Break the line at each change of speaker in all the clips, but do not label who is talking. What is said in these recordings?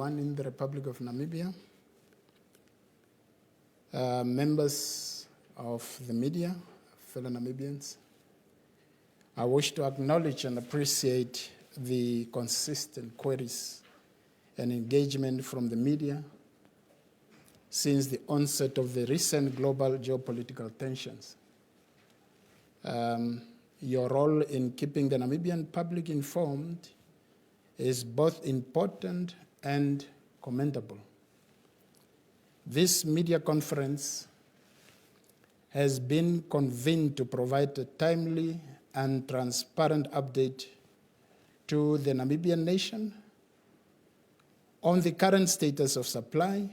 One in the Republic of Namibia, members of the media, fellow Namibians. I wish to acknowledge and appreciate the consistent queries and engagement from the media since the onset of the recent global geopolitical tensions. Your role in keeping the Namibian public informed is both important and commendable. This media conference has been convened to provide a timely and transparent update to the Namibian nation on the current status of supply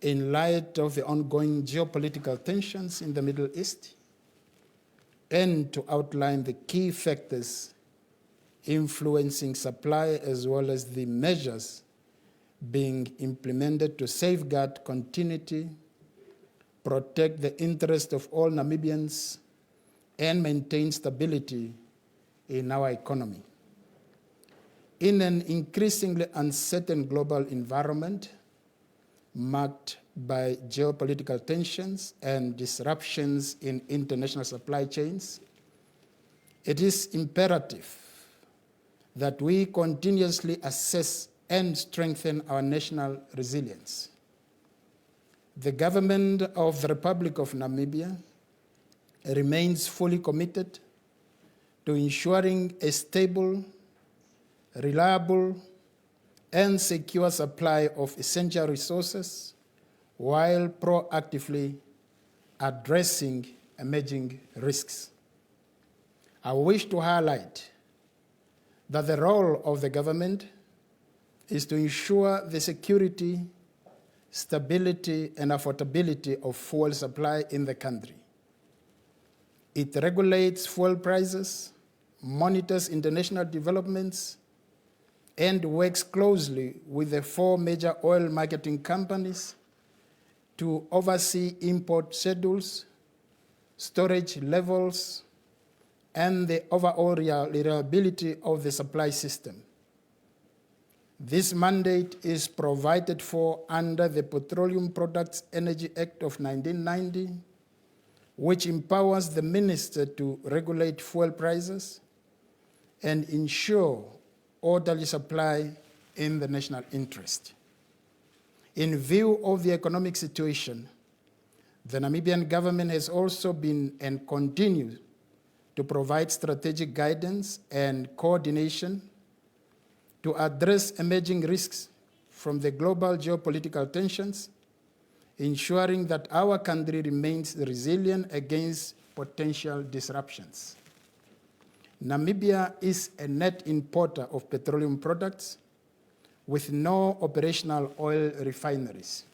in light of the ongoing geopolitical tensions in the Middle East, and to outline the key factors influencing supply as well as the measures being implemented to safeguard continuity, protect the interest of all Namibians, and maintain stability in our economy. In an increasingly uncertain global environment marked by geopolitical tensions and disruptions in international supply chains, it is imperative that we continuously assess and strengthen our national resilience. The government of the Republic of Namibia remains fully committed to ensuring a stable, reliable, and secure supply of essential resources while proactively addressing emerging risks. I wish to highlight that the role of the government is to ensure the security, stability, and affordability of fuel supply in the country. It regulates fuel prices, monitors international developments, and works closely with the 4 major oil marketing companies to oversee import schedules, storage levels, and the overall reliability of the supply system. This mandate is provided for under the Petroleum Products Energy Act of 1990, which empowers the minister to regulate fuel prices and ensure orderly supply in the national interest. In view of the economic situation, the Namibian government has also been and continues to provide strategic guidance and coordination to address emerging risks from the global geopolitical tensions, ensuring that our country remains resilient against potential disruptions. Namibia is a net importer of petroleum products with no operational oil refineries.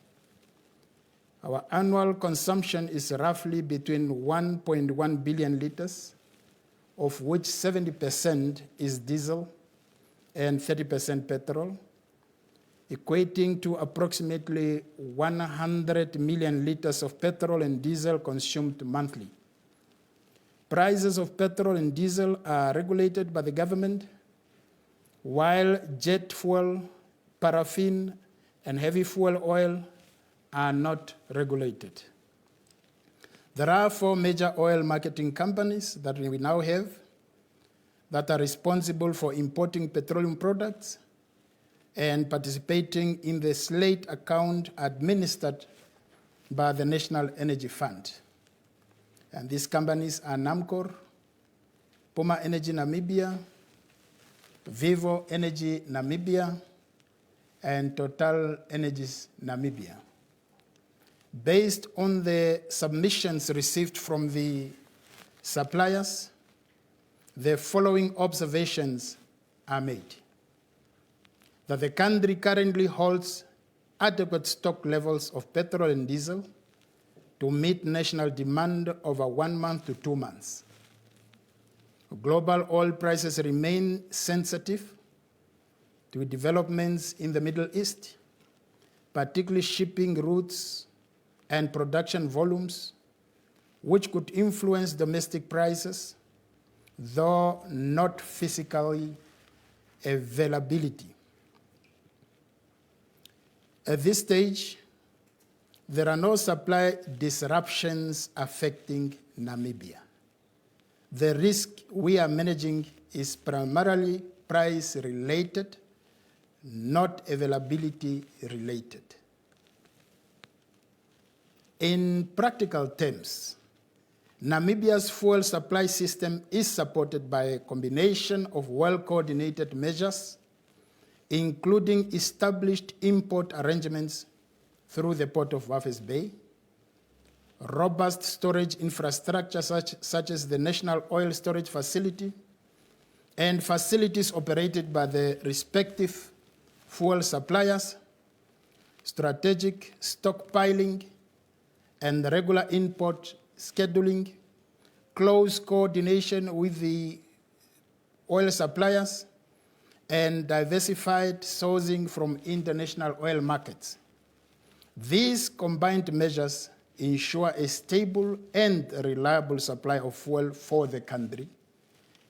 Our annual consumption is roughly between 1.1 billion liters, of which 70% is diesel and 30% petrol, equating to approximately 100 million liters of petrol and diesel consumed monthly. Prices of petrol and diesel are regulated by the government, while jet fuel, paraffin, and heavy fuel oil are not regulated. There are 4 major oil marketing companies that we now have that are responsible for importing petroleum products and participating in the slate account administered by the National Energy Fund. And these companies are Namcor, Puma Energy Namibia, Vivo Energy Namibia, and Total Energies Namibia. Based on the submissions received from the suppliers, the following observations are made. That the country currently holds adequate stock levels of petrol and diesel to meet national demand over 1 month to 2 months. Global oil prices remain sensitive to developments in the Middle East, particularly shipping routes and production volumes, which could influence domestic prices, though not physically availability. At this stage, there are no supply disruptions affecting Namibia. The risk we are managing is primarily price-related, not availability-related. In practical terms, Namibia's fuel supply system is supported by a combination of well-coordinated measures, including established import arrangements through the port of Walvis Bay, robust storage infrastructure such as the National Oil Storage Facility, and facilities operated by the respective fuel suppliers, strategic stockpiling, and regular import scheduling, close coordination with the oil suppliers, and diversified sourcing from international oil markets. These combined measures ensure a stable and reliable supply of fuel for the country,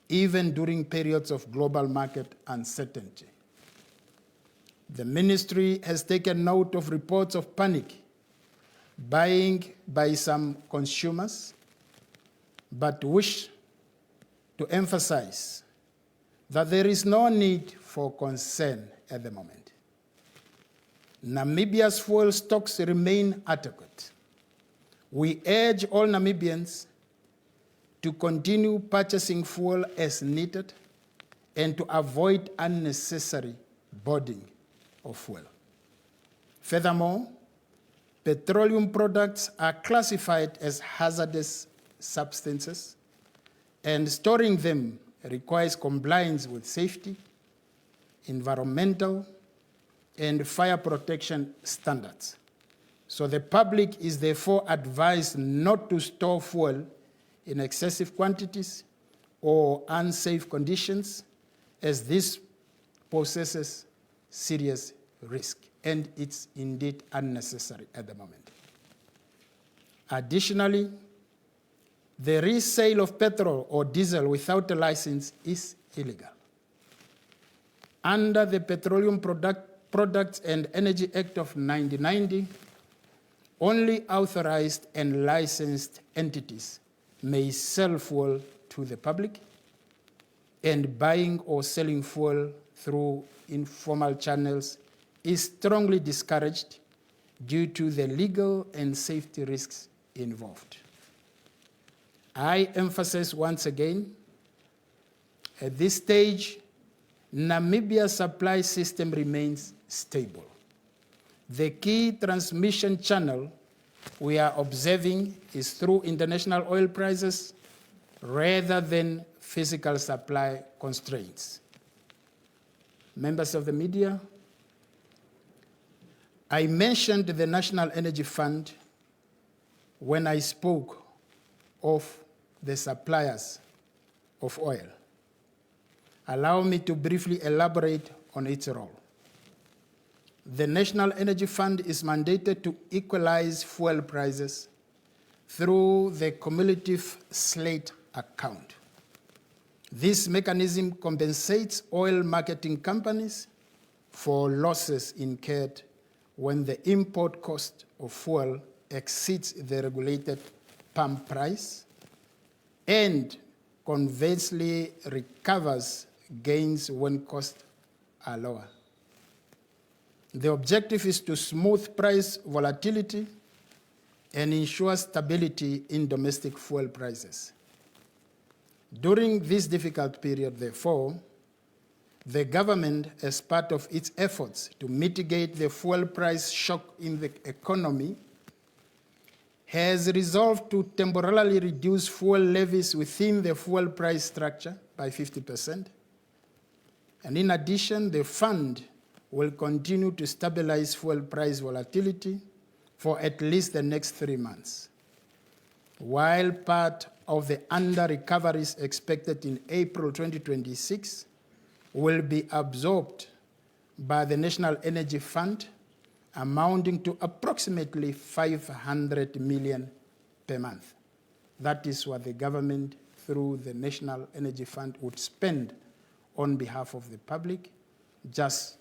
even during periods of global market uncertainty. The ministry has taken note of reports of panic buying by some consumers, but wish to emphasize that there is no need for concern at the moment. Namibia's fuel stocks remain adequate. We urge all Namibians to continue purchasing fuel as needed and to avoid unnecessary boarding of fuel. Furthermore, petroleum products are classified as hazardous substances, and storing them requires compliance with safety, environmental, and fire protection standards. So the public is therefore advised not to store fuel in excessive quantities or unsafe conditions, as this poses serious risk, and it's indeed unnecessary at the moment. Additionally, the resale of petrol or diesel without a license is illegal. Under the Petroleum Products and Energy Act of 1990, only authorized and licensed entities may sell fuel to the public, and buying or selling fuel through informal channels is strongly discouraged due to the legal and safety risks involved. I emphasize once again, at this stage, Namibia's supply system remains stable. The key transmission channel we are observing is through international oil prices rather than physical supply constraints. Members of the media, I mentioned the National Energy Fund when I spoke of the suppliers of oil. Allow me to briefly elaborate on its role. The National Energy Fund is mandated to equalize fuel prices through the cumulative slate account. This mechanism compensates oil marketing companies for losses incurred when the import cost of fuel exceeds the regulated pump price, and conversely recovers gains when costs are lower. The objective is to smooth price volatility and ensure stability in domestic fuel prices. During this difficult period, therefore, the government, as part of its efforts to mitigate the fuel price shock in the economy, has resolved to temporarily reduce fuel levies within the fuel price structure by 50%. And in addition, the fund will continue to stabilize fuel price volatility for at least the next 3 months, while part of the under-recoveries expected in April 2026 will be absorbed by the National Energy Fund, amounting to approximately 500 million per month. That is what the government, through the National Energy Fund, would spend on behalf of the public, just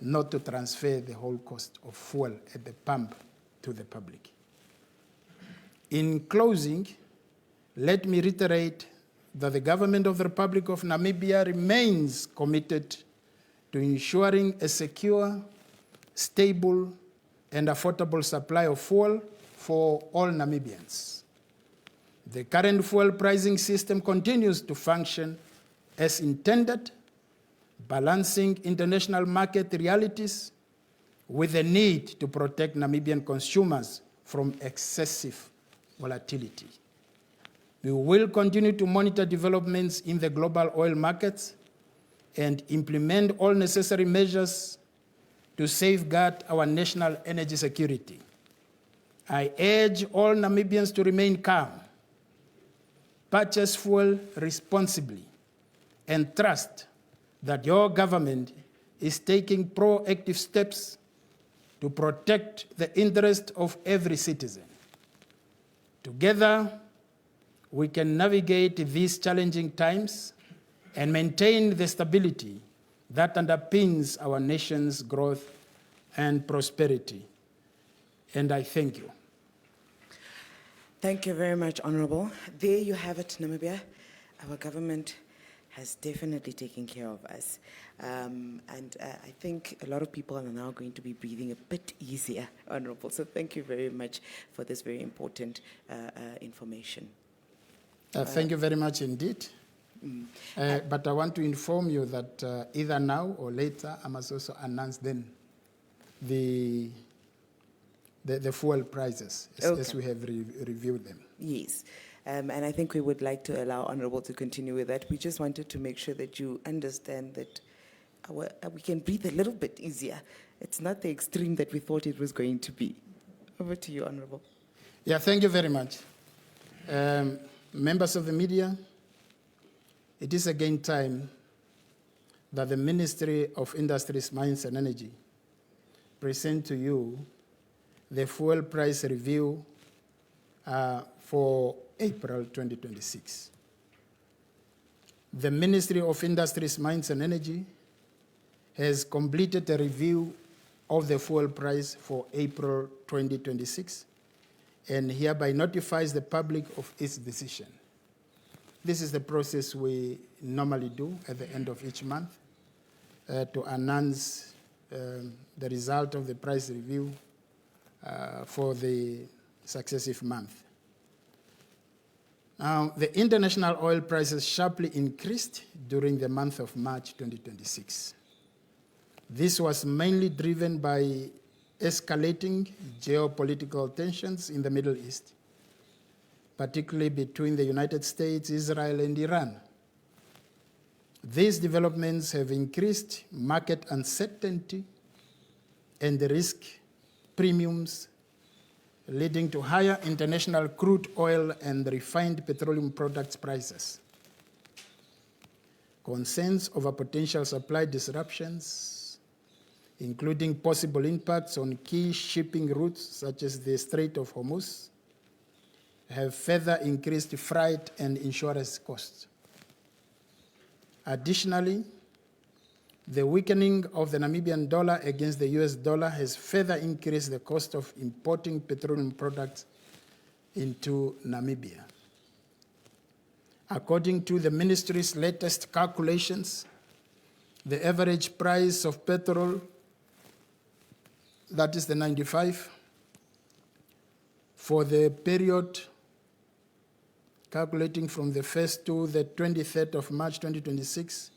not to transfer the whole cost of fuel at the pump to the public. In closing, let me reiterate that the government of the Republic of Namibia remains committed to ensuring a secure, stable, and affordable supply of fuel for all Namibians. The current fuel pricing system continues to function as intended, balancing international market realities with the need to protect Namibian consumers from excessive volatility. We will continue to monitor developments in the global oil markets and implement all necessary measures to safeguard our national energy security. I urge all Namibians to remain calm, purchase fuel responsibly, and trust that your government is taking proactive steps to protect the interest of every citizen. Together, we can navigate these challenging times and maintain the stability that underpins our nation's growth and prosperity. And I thank you.
Thank you very much, Honorable. There you have it, Namibia. Our government has definitely taken care of us. I think a lot of people are now going to be breathing a bit easier, Honorable. So thank you very much for this very important information.
Thank you very much indeed. But I want to inform you that either now or later, I must also announce then the fuel prices as we have reviewed them.
Yes. And I think we would like to allow Honorable to continue with that. We just wanted to make sure that you understand that we can breathe a little bit easier. It's not the extreme that we thought it was going to be. Over to you, Honorable.
Yeah, thank you very much. Members of the media, it is again time that the Ministry of Industries, Mines and Energy present to you the fuel price review for April 2026. The Ministry of Industries, Mines and Energy has completed a review of the fuel price for April 2026 and hereby notifies the public of its decision. This is the process we normally do at the end of each month to announce the result of the price review for the successive month. Now, the international oil prices sharply increased during the month of March 2026. This was mainly driven by escalating geopolitical tensions in the Middle East, particularly between the United States, Israel, and Iran. These developments have increased market uncertainty and the risk premiums, leading to higher international crude oil and refined petroleum products prices. Concerns over potential supply disruptions, including possible impacts on key shipping routes such as the Strait of Hormuz, have further increased freight and insurance costs. Additionally, the weakening of the Namibian dollar against the US dollar has further increased the cost of importing petroleum products into Namibia. According to the ministry's latest calculations, the average price of petrol, that is the 95, for the period calculating from the 1st to the 23rd of March 2026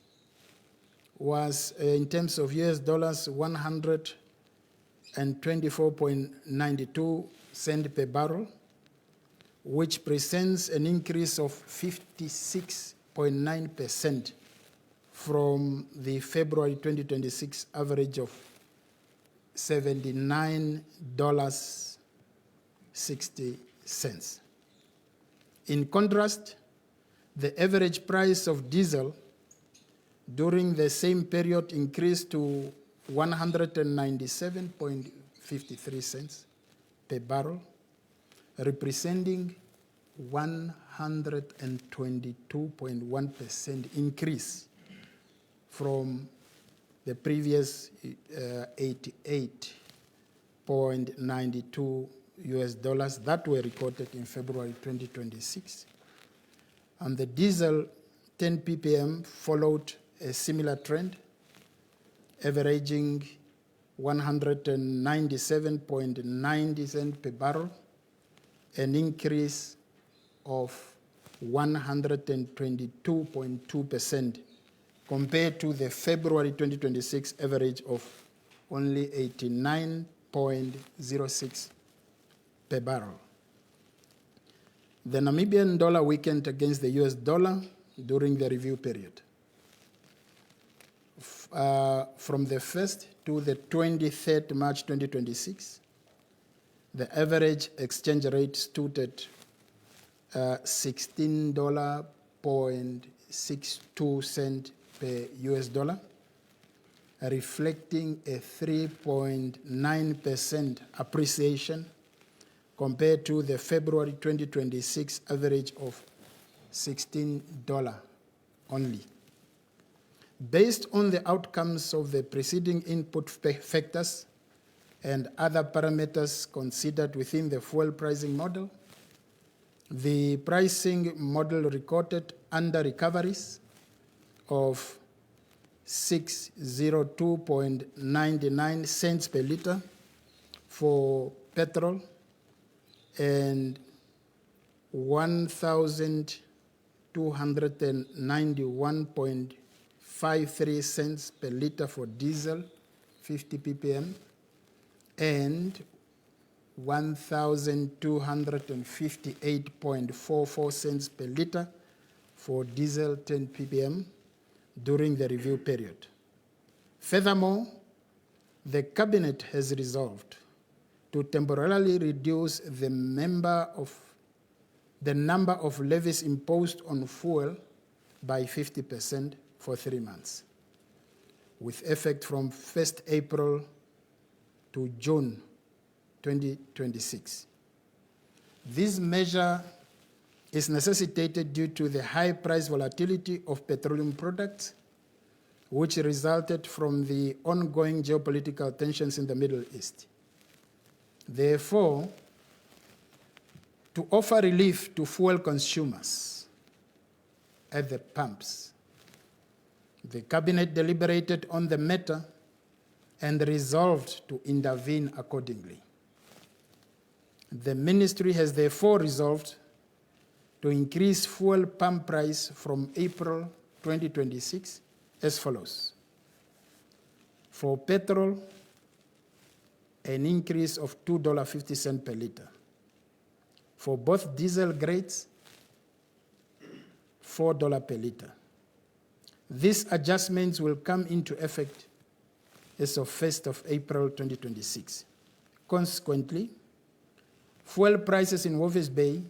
was, in terms of US dollars, 124.92 cents per barrel, which presents an increase of 56.9% from the February 2026 average of $79.60. In contrast, the average price of diesel during the same period increased to 197.53 cents per barrel, representing 122.1% increase from the previous 88.92 US dollars that were recorded in February 2026. And the diesel 10 ppm followed a similar trend, averaging 197.90 cents per barrel, an increase of 122.2% compared to the February 2026 average of only 89.06 per barrel. The Namibian dollar weakened against the US dollar during the review period. From the 1st to the 23rd March 2026, the average exchange rate stood at $16.62 per US dollar, reflecting a 3.9% appreciation compared to the February 2026 average of $16 only. Based on the outcomes of the preceding input factors and other parameters considered within the fuel pricing model, the pricing model recorded under recoveries of 602.99 cents per litre for petrol and 1,291.53 cents per litre for diesel, 50 ppm, and 1,258.44 cents per litre for diesel 10 ppm during the review period. Furthermore, the Cabinet has resolved to temporarily reduce the number of levies imposed on fuel by 50% for 3 months, with effect from 1st April to June 2026. This measure is necessitated due to the high price volatility of petroleum products, which resulted from the ongoing geopolitical tensions in the Middle East. Therefore, to offer relief to fuel consumers at the pumps, the Cabinet deliberated on the matter and resolved to intervene accordingly. The Ministry has therefore resolved to increase fuel pump price from April 2026 as follows. For petrol, an increase of $2.50 per litre. For both diesel grades, $4 per litre. These adjustments will come into effect as of 1st of April 2026. Consequently, fuel prices in Walvis Bay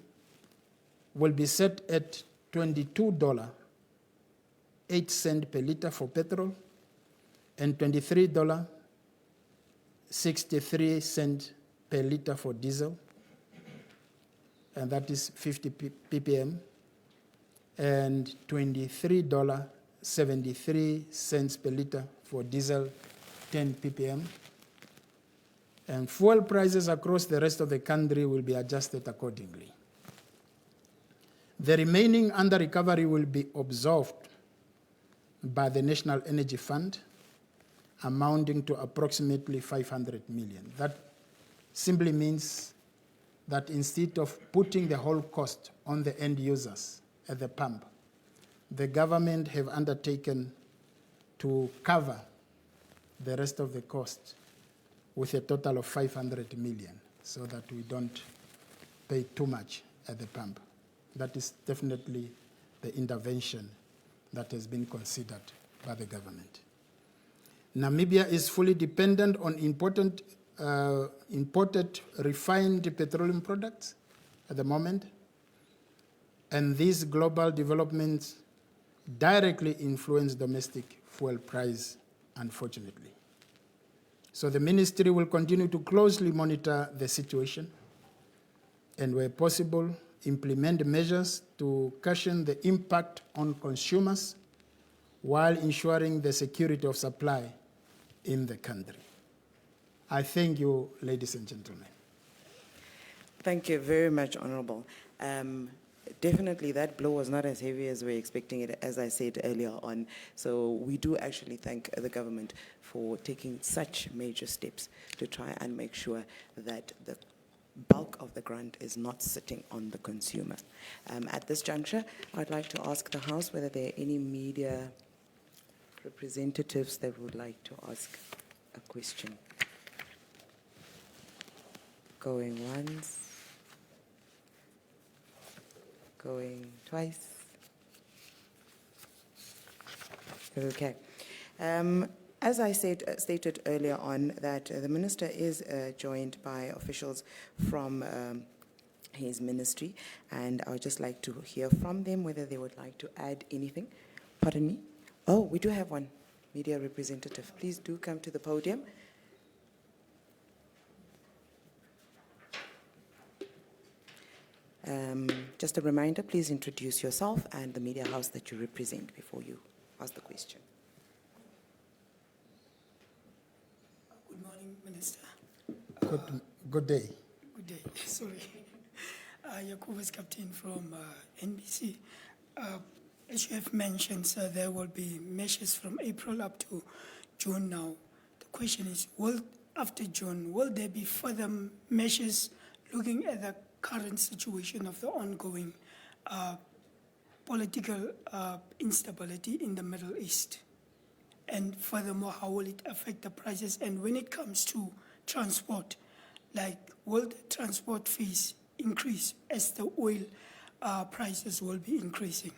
will be set at $22.08 per litre for petrol and $23.63 per litre for diesel, and that is 50 ppm, and $23.73 per litre for diesel 10 ppm. And fuel prices across the rest of the country will be adjusted accordingly. The remaining under recovery will be absorbed by the National Energy Fund, amounting to approximately 500 million. That simply means that instead of putting the whole cost on the end users at the pump, the government have undertaken to cover the rest of the cost with a total of 500 million so that we don't pay too much at the pump. That is definitely the intervention that has been considered by the government. Namibia is fully dependent on imported refined petroleum products at the moment, and these global developments directly influence domestic fuel price, unfortunately. So the ministry will continue to closely monitor the situation and, where possible, implement measures to cushion the impact on consumers while ensuring the security of supply in the country. I thank you, ladies and gentlemen.
Thank you very much, Honorable. Definitely, that blow was not as heavy as we were expecting it, as I said earlier on. So we do actually thank the government for taking such major steps to try and make sure that the bulk of the grant is not sitting on the consumer. At this juncture, I'd like to ask the House whether there are any media representatives that would like to ask a question. Going once. Going twice. Okay. As I stated earlier on, that the minister is joined by officials from his ministry, and I would just like to hear from them whether they would like to add anything. Pardon me? Oh, we do have one media representative. Please do come to the podium. Just a reminder, please introduce yourself and the media house that you represent before you ask the question.
Good morning, Minister.
Good day.
Good day. Sorry. Yakubas Captain from NBC. As you have mentioned, sir, there will be measures from April up to June now. The question is, after June, will there be further measures looking at the current situation of the ongoing political instability in the Middle East? And furthermore, how will it affect the prices? And when it comes to transport, like, will the transport fees increase as the oil prices will be increasing?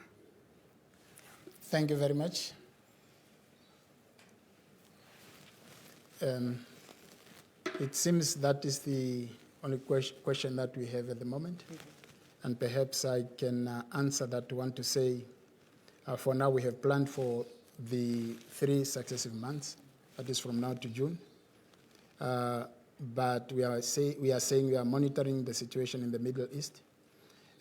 Thank you very much. It seems that is the only question that we have at the moment. And perhaps I can answer that one to say, for now we have planned for the 3 successive months, that is from now to June. But we are saying we are monitoring the situation in the Middle East,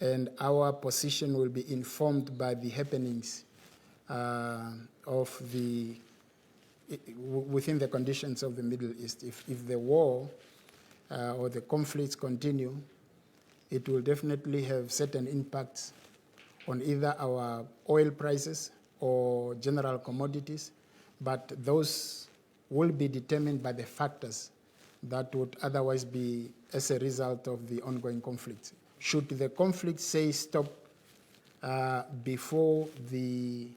and our position will be informed by the happenings within the conditions of the Middle East. If the war or the conflicts continue, it will definitely have certain impacts on either our oil prices or general commodities, but those will be determined by the factors that would otherwise be as a result of the ongoing conflict. Should the conflict, say, stop before the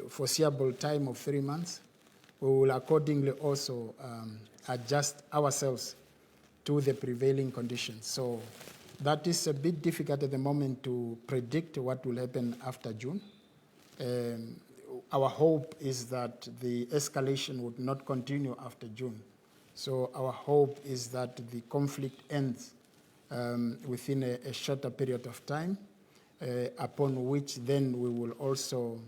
foreseeable time of 3 months, we will accordingly also adjust ourselves to the prevailing conditions. So that is a bit difficult at the moment to predict what will happen after June. Our hope is that the escalation would not continue after June. So our hope is that the conflict ends within a shorter period of time, upon which then we will also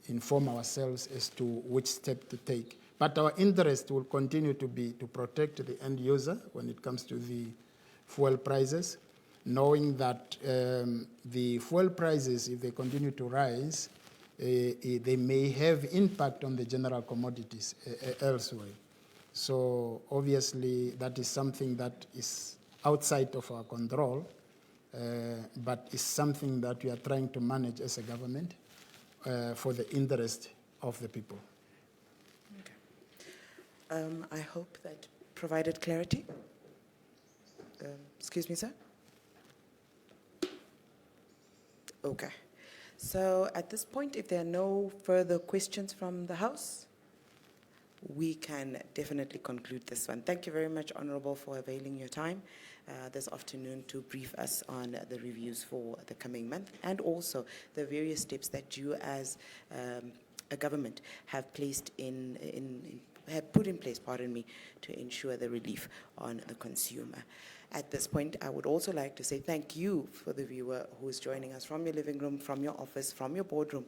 inform ourselves as to which step to take. But our interest will continue to be to protect the end user when it comes to the fuel prices, knowing that the fuel prices, if they continue to rise, they may have impact on the general commodities elsewhere. So obviously that is something that is outside of our control, but is something that we are trying to manage as a government for the interest of the people.
Okay. I hope that provided clarity. Excuse me, sir? Okay. So at this point, if there are no further questions from the House, we can definitely conclude this one. Thank you very much, Honorable, for availing your time this afternoon to brief us on the reviews for the coming month and also the various steps that you as a government have put in place, to ensure the relief on the consumer. At this point, I would also like to say thank you for the viewer who is joining us from your living room, from your office, from your boardroom,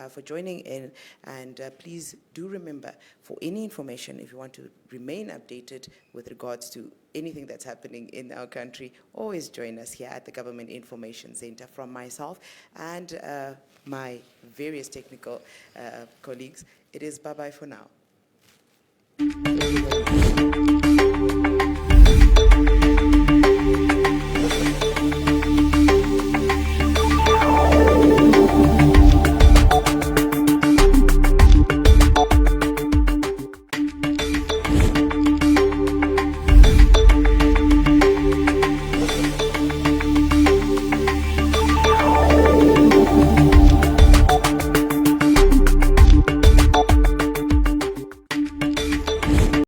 for joining in. And please do remember, for any information, if you want to remain updated with regards to anything that's happening in our country, always join us here at the Government Information Center. From myself and my various technical colleagues, it is bye-bye for now.
Thank